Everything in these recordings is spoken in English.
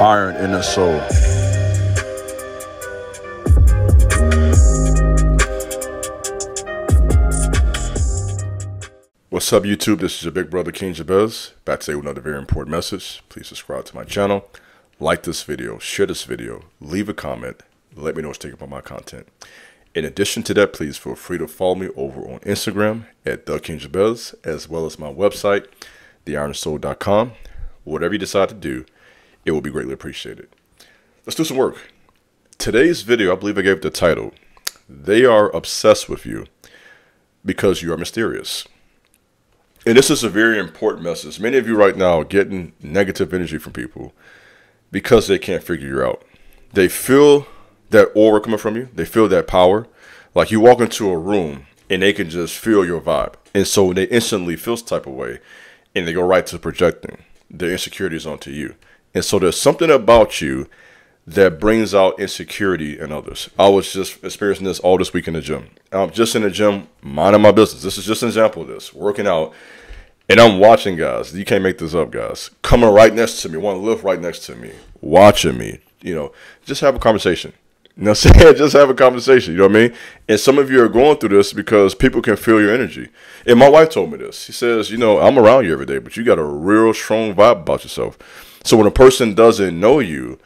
Iron in the soul. What's up, YouTube? This is your big brother King Jabez, back today with another very important message. Please subscribe to my channel, like this video, share this video, leave a comment, let me know what you think about my content. In addition to that, please feel free to follow me over on Instagram at TheKingJabez, as well as my website, theironandsoul.com. Whatever you decide to do, it will be greatly appreciated. Let's do some work. Today's video, I believe I gave it the title, They Are Obsessed With You Because You Are Mysterious. And this is a very important message. Many of you right now are getting negative energy from people because they can't figure you out. They feel that aura coming from you. They feel that power. Like you walk into a room and they can just feel your vibe. And so they instantly feel some type of way and they go right to projecting their insecurities onto you. And so there's something about you that brings out insecurity in others. I was just experiencing this all this week in the gym. I'm just in the gym, minding my business. This is just an example of this, working out. And I'm watching guys, you can't make this up, guys, coming right next to me, want to live right next to me, watching me, just have a conversation. You know what I'm saying? Just have a conversation, you know what I mean? And some of you are going through this because people can feel your energy. And my wife told me this. She says, I'm around you every day, but you got a real strong vibe about yourself. So when a person doesn't know you,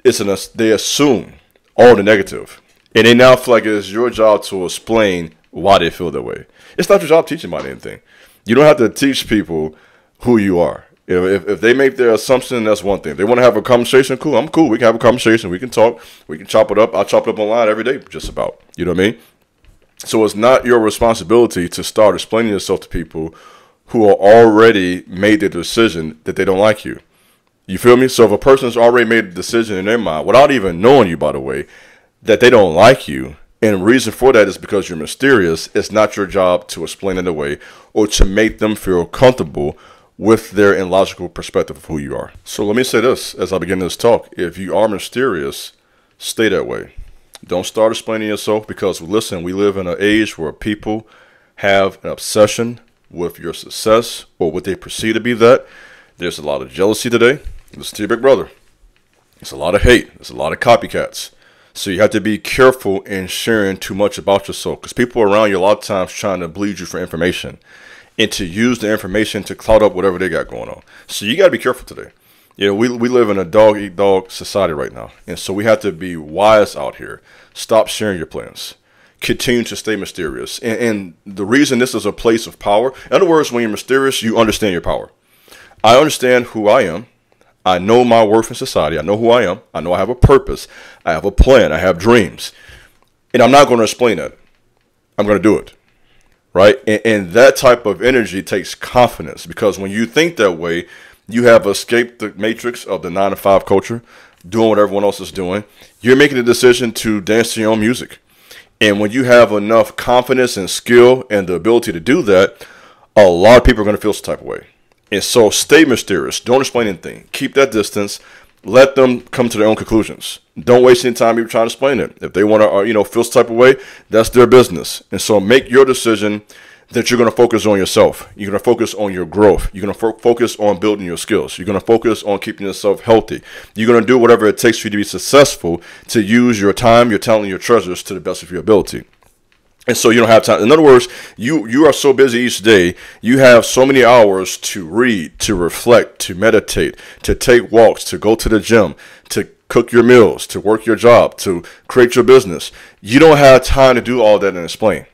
they assume all the negative. And they now feel like it's your job to explain why they feel that way. It's not your job teaching about anything. You don't have to teach people who you are. If they make their assumption, that's one thing. If they want to have a conversation, cool. I'm cool. We can have a conversation. We can talk. We can chop it up. I chop it up online every day, just about. You know what I mean? So it's not your responsibility to start explaining yourself to people who are already made the decision that they don't like you. You feel me? So if a person's already made a decision in their mind, without even knowing you, by the way, that they don't like you, and the reason for that is because you're mysterious, it's not your job to explain it away or to make them feel comfortable with their illogical perspective of who you are. So let me say this as I begin this talk. If you are mysterious, stay that way. Don't start explaining yourself because, listen, we live in an age where people have an obsession with your success or what they perceive to be that. There's a lot of jealousy today. Listen to your big brother. There's a lot of hate. There's a lot of copycats. So you have to be careful in sharing too much about yourself because people around you a lot of times trying to bleed you for information and to use the information to cloud up whatever they got going on. So you got to be careful today. We live in a dog-eat-dog society right now. And so we have to be wise out here. Stop sharing your plans. Continue to stay mysterious. And the reason this is a place of power, in other words, when you're mysterious, you understand your power. I understand who I am. I know my worth in society. I know who I am. I know I have a purpose. I have a plan. I have dreams. And I'm not going to explain that. I'm going to do it. Right? And that type of energy takes confidence because when you think that way, you have escaped the matrix of the 9-to-5 culture, doing what everyone else is doing. You're making a decision to dance to your own music. And when you have enough confidence and skill and the ability to do that, a lot of people are going to feel some type of way. And so stay mysterious. Don't explain anything. Keep that distance. Let them come to their own conclusions. Don't waste any time even trying to explain it. If they want to, feel some type of way, that's their business. And so make your decision that you're going to focus on yourself. You're going to focus on your growth. You're going to focus on building your skills. You're going to focus on keeping yourself healthy. You're going to do whatever it takes for you to be successful to use your time, your talent, and your treasures to the best of your ability. And so you don't have time. In other words, you are so busy each day. You have so many hours to read, to reflect, to meditate, to take walks, to go to the gym, to cook your meals, to work your job, to create your business. You don't have time to do all that and explain.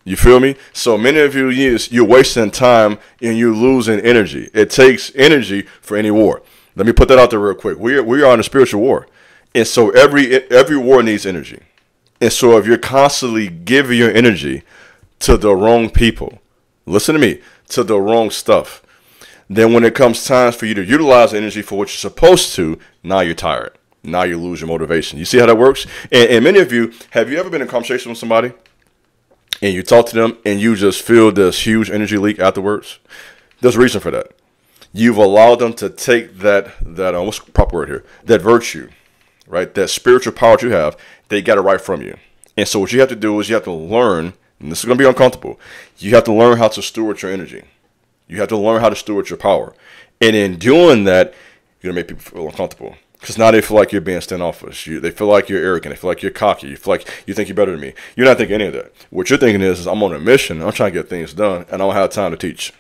You feel me? So many of you, you're wasting time and you're losing energy. It takes energy for any war. Let me put that out there real quick. We are in a spiritual war. And so every war needs energy. And so if you're constantly giving your energy to the wrong people, listen to me, to the wrong stuff, then when it comes time for you to utilize energy for what you're supposed to, now you're tired. Now you lose your motivation. You see how that works? And many of you, have you ever been in a conversation with somebody and you talk to them and you just feel this huge energy leak afterwards? There's a reason for that. You've allowed them to take that what's the proper word here? That virtue, right? That spiritual power that you have, they got it right from you. And so what you have to do is you have to learn, and this is going to be uncomfortable, you have to learn how to steward your energy. You have to learn how to steward your power. And in doing that, you're going to make people feel uncomfortable. Because now they feel like you're being standoffish. They feel like you're arrogant. They feel like you're cocky. You feel like you think you're better than me. You're not thinking any of that. What you're thinking is I'm on a mission. I'm trying to get things done, and I don't have time to teach.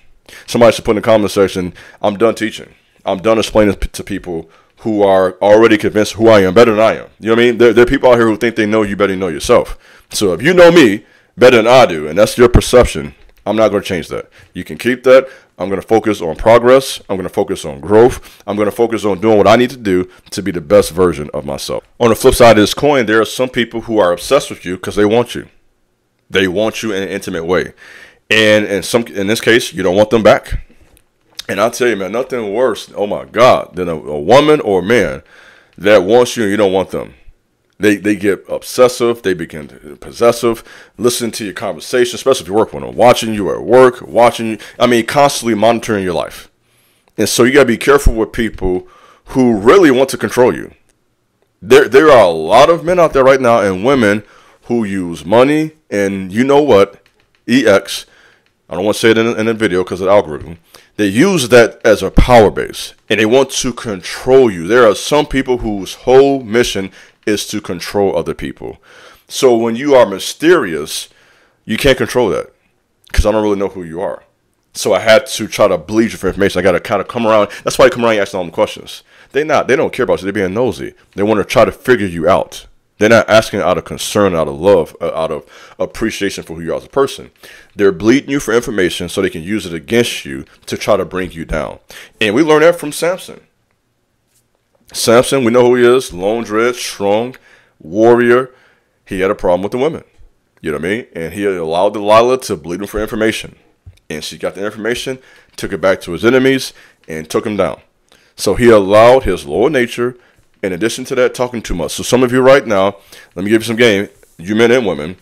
Somebody should put in the comment section, I'm done teaching. I'm done explaining to people who are already convinced who I am better than I am. You know what I mean? There are people out here who think they know you better than you know yourself. So if you know me better than I do, and that's your perception, I'm not going to change that. You can keep that. I'm going to focus on progress. I'm going to focus on growth. I'm going to focus on doing what I need to do to be the best version of myself. On the flip side of this coin, there are some people who are obsessed with you because they want you. They want you in an intimate way. And in this case, you don't want them back. And I'll tell you, man, nothing worse, oh my God, than a woman or a man that wants you and you don't want them. They get obsessive. They become possessive. Listen to your conversation, especially if you work with them, watching you at work, watching you. I mean, constantly monitoring your life. And so you got to be careful with people who really want to control you. There are a lot of men out there right now and women who use money and you know what, EX, I don't want to say it in a video because of the algorithm. They use that as a power base and they want to control you. There are some people whose whole mission is to control other people. So when you are mysterious, you can't control that because I don't really know who you are. So I had to try to bleed you for information. I got to kind of come around. That's why I come around and ask all them questions. They don't care about you. They're being nosy. They want to try to figure you out. They're not asking out of concern, out of love, out of appreciation for who you are as a person. They're bleeding you for information so they can use it against you to try to bring you down. And we learned that from Samson. Samson, we know who he is, long dread, strong, warrior. He had a problem with the women. You know what I mean? And he allowed Delilah to bleed him for information. And she got the information, took it back to his enemies, and took him down. So he allowed his lower nature, in addition to that, talking too much. So some of you right now, let me give you some game, you men and women.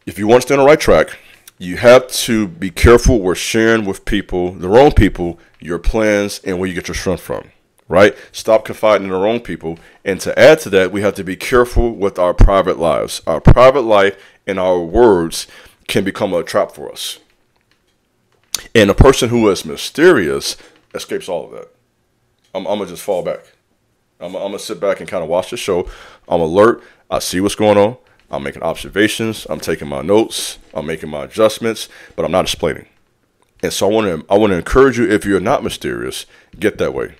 If you want to stay on the right track, you have to be careful with sharing with people, the wrong people, your plans and where you get your strength from, right? Stop confiding in the wrong people. And to add to that, we have to be careful with our private lives. Our private life and our words can become a trap for us. And a person who is mysterious escapes all of that. I'm going to just fall back. I'm going to sit back and kind of watch the show. I'm alert. I see what's going on. I'm making observations. I'm taking my notes. I'm making my adjustments, but I'm not explaining. And so I want to encourage you, if you're not mysterious, get that way.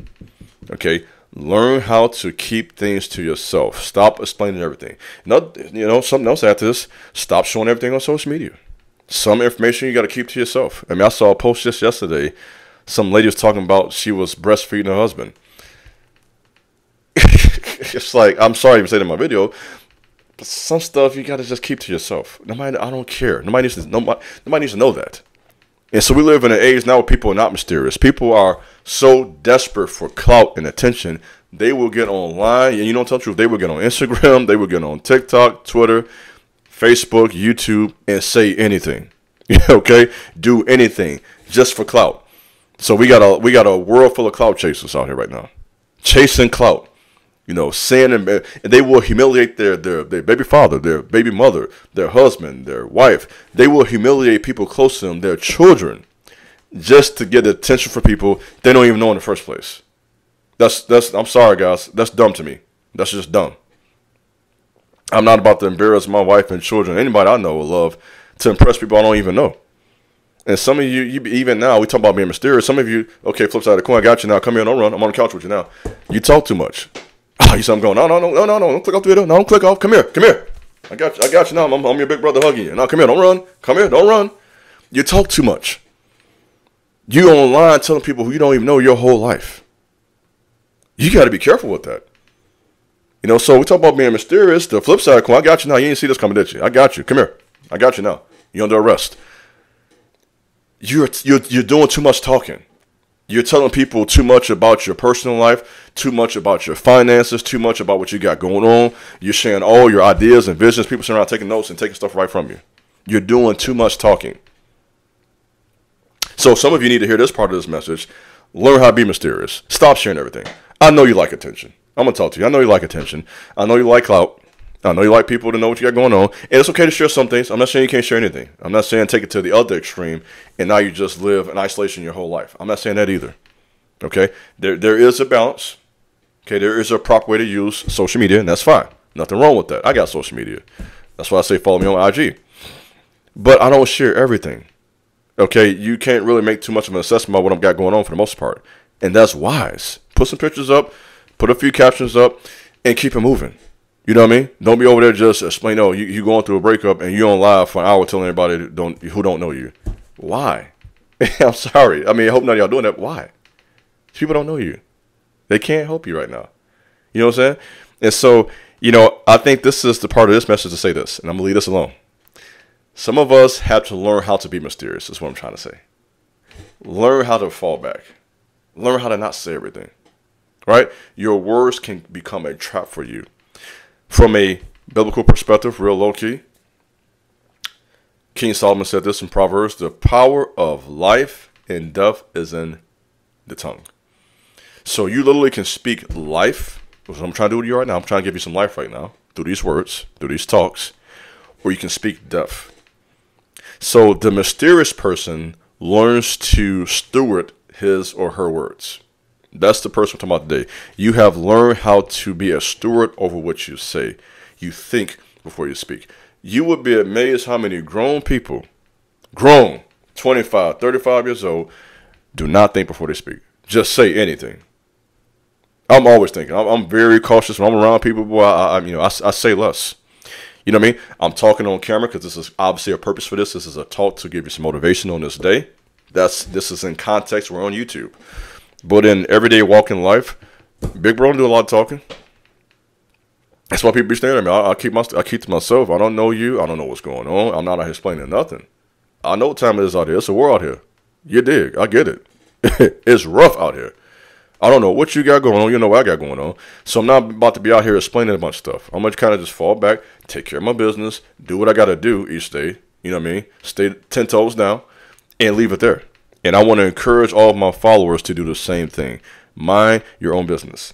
Okay? Learn how to keep things to yourself. Stop explaining everything. Something else after this, stop showing everything on social media. Some information you got to keep to yourself. I mean, I saw a post just yesterday. Some lady was talking about she was breastfeeding her husband. It's like, I'm sorry to say it in my video, but some stuff you got to just keep to yourself. I don't care. Nobody needs to know that. And so we live in an age now where people are not mysterious. People are so desperate for clout and attention, they will get online, and you don't tell the truth, they will get on Instagram, they will get on TikTok, Twitter, Facebook, YouTube, and say anything. Okay? Do anything just for clout. So we got a world full of clout chasers out here right now. Chasing clout. Saying and they will humiliate their baby father, their baby mother, their husband, their wife. They will humiliate people close to them, their children, just to get attention from people they don't even know in the first place. I'm sorry, guys. That's dumb to me. That's just dumb. I'm not about to embarrass my wife and children, anybody I know or love, to impress people I don't even know. And some of you even now, we talk about being mysterious. Some of you, okay, flip side of the coin, I got you now. Come here, don't run. I'm on the couch with you now. You talk too much. Oh, you see I'm going, no, don't click off the video. No, don't click off. Come here. I got you now. I'm your big brother hugging you. No, come here, don't run. Come here, don't run. You talk too much. You online telling people who you don't even know your whole life. You got to be careful with that. So we talk about being mysterious. The flip side, I got you now. You didn't see this coming, did you? I got you. Come here. I got you now. You're under arrest. You're doing too much talking. You're telling people too much about your personal life, too much about your finances, too much about what you got going on. You're sharing all your ideas and visions. People sitting around taking notes and taking stuff right from you. You're doing too much talking. So some of you need to hear this part of this message. Learn how to be mysterious. Stop sharing everything. I know you like attention. I'm going to talk to you. I know you like attention. I know you like clout. I know you like people to know what you got going on. And it's okay to share some things. I'm not saying you can't share anything. I'm not saying take it to the other extreme and now you just live in isolation your whole life. I'm not saying that either. Okay? There is a balance. Okay, there is a proper way to use social media, and that's fine. Nothing wrong with that. I got social media. That's why I say follow me on IG. But I don't share everything. Okay, you can't really make too much of an assessment of what I've got going on for the most part. And that's wise. Put some pictures up, put a few captions up, and keep it moving. You know what I mean? Don't be over there just explain, oh, you going through a breakup and you're on live for an hour telling everybody who don't know you. Why? I'm sorry. I mean, I hope none of y'all doing that. Why? People don't know you. They can't help you right now. You know what I'm saying? And so, you know, I think this is the part of this message to say this, and I'm going to leave this alone. Some of us have to learn how to be mysterious, is what I'm trying to say. Learn how to fall back. Learn how to not say everything. Right? Your words can become a trap for you. From a biblical perspective, real low-key, King Solomon said this in Proverbs, the power of life and death is in the tongue. So you literally can speak life, which I'm trying to do to you right now. I'm trying to give you some life right now through these words, through these talks, or you can speak death. So the mysterious person learns to steward his or her words. That's the person we're talking about today. You have learned how to be a steward over what you say. You think before you speak. You would be amazed how many grown people, 25, 35 years old, do not think before they speak. Just say anything. I'm always thinking. I'm very cautious when I'm around people. Boy, I say less. You know what I mean? I'm talking on camera because this is obviously a purpose for this. This is a talk to give you some motivation on this day. This is in context. We're on YouTube. But in everyday walking life, big bro don't do a lot of talking. That's why people be staring at me. I keep to myself. I don't know you. I don't know what's going on. I'm not out here explaining nothing. I know what time it is out here. It's a war out here. You dig? I get it. It's rough out here. I don't know what you got going on. You know what I got going on. So I'm not about to be out here explaining a bunch of stuff. I'm going to kind of just fall back, take care of my business, do what I got to do each day. You know what I mean? Stay 10 toes down and leave it there. And I want to encourage all of my followers to do the same thing. Mind your own business.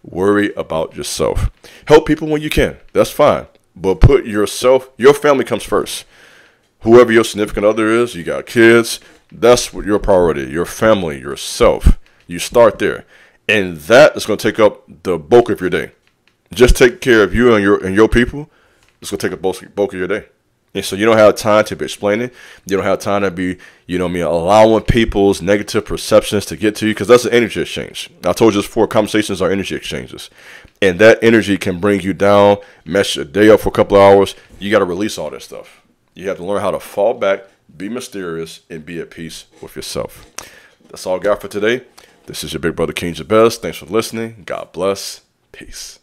Worry about yourself. Help people when you can. That's fine. But put yourself, your family comes first. Whoever your significant other is, you got kids, that's what your priority. Your family, yourself. You start there. And that is going to take up the bulk of your day. Just take care of you and your people. It's going to take up bulk of your day. And so you don't have time to be explaining. You don't have time to be, allowing people's negative perceptions to get to you, because that's an energy exchange. I told you this before, conversations are energy exchanges. And that energy can bring you down, mess your day up for a couple of hours. You got to release all that stuff. You have to learn how to fall back, be mysterious, and be at peace with yourself. That's all I got for today. This is your big brother, King Jabez. Thanks for listening. God bless. Peace.